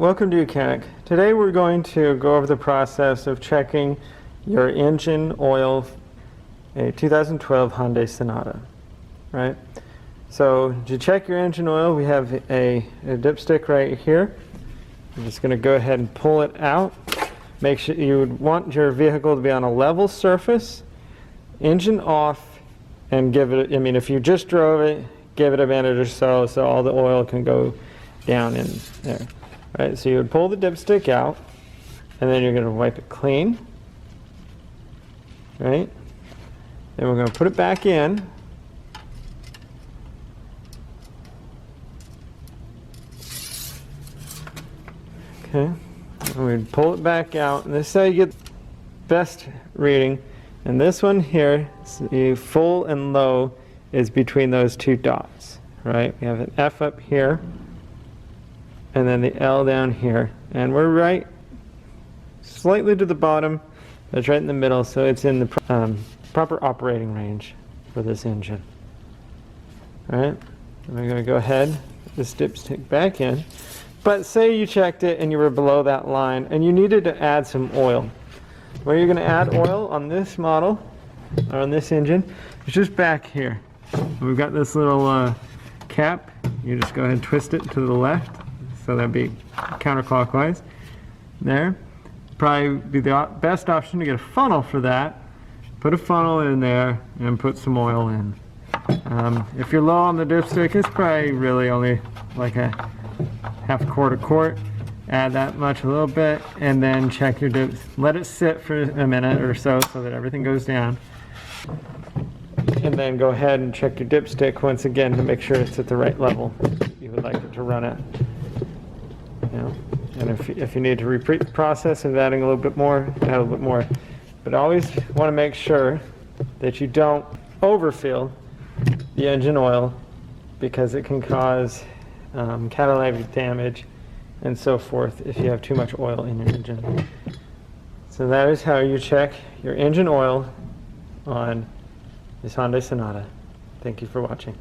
Welcome to YOUCANIC. Today we're going to go over the process of checking your engine oil, a 2012 Hyundai Sonata, right? So to check your engine oil, we have a dipstick right here. I'm just going to go ahead and pull it out. Make sure you would want your vehicle to be on a level surface, engine off, and give it, if you just drove it, give it a minute or so all the oil can go down in there. Right, so you would pull the dipstick out, and then you're going to wipe it clean. Right? Then we're going to put it back in. Okay, and we'd pull it back out, and this is how you get best reading. And this one here, the full and low, is between those two dots. Right? We have an F up here, and then the L down here, and we're right slightly to the bottom. That's right in the middle, so it's in the proper operating range for this engine. All right, and we're going to go ahead, put this dipstick back in. But say you checked it and you were below that line and you needed to add some oil. Where you're going to add oil on this model, or on this engine, it's just back here. We've got this little cap. You just go ahead and twist it to the left. So that'd be counterclockwise. There. Probably be the best option to get a funnel for that. Put a funnel in there and put some oil in. If you're low on the dipstick, it's probably really only like a half quart. Add that much a little bit, and then check your dips. Let it sit for a minute or so that everything goes down. And then go ahead and check your dipstick once again to make sure it's at the right level you would like it to run at. And if you need to repeat the process of adding a little bit more, add a little bit more. But always want to make sure that you don't overfill the engine oil, because it can cause catalytic damage and so forth if you have too much oil in your engine. So that is how you check your engine oil on this Hyundai Sonata. Thank you for watching.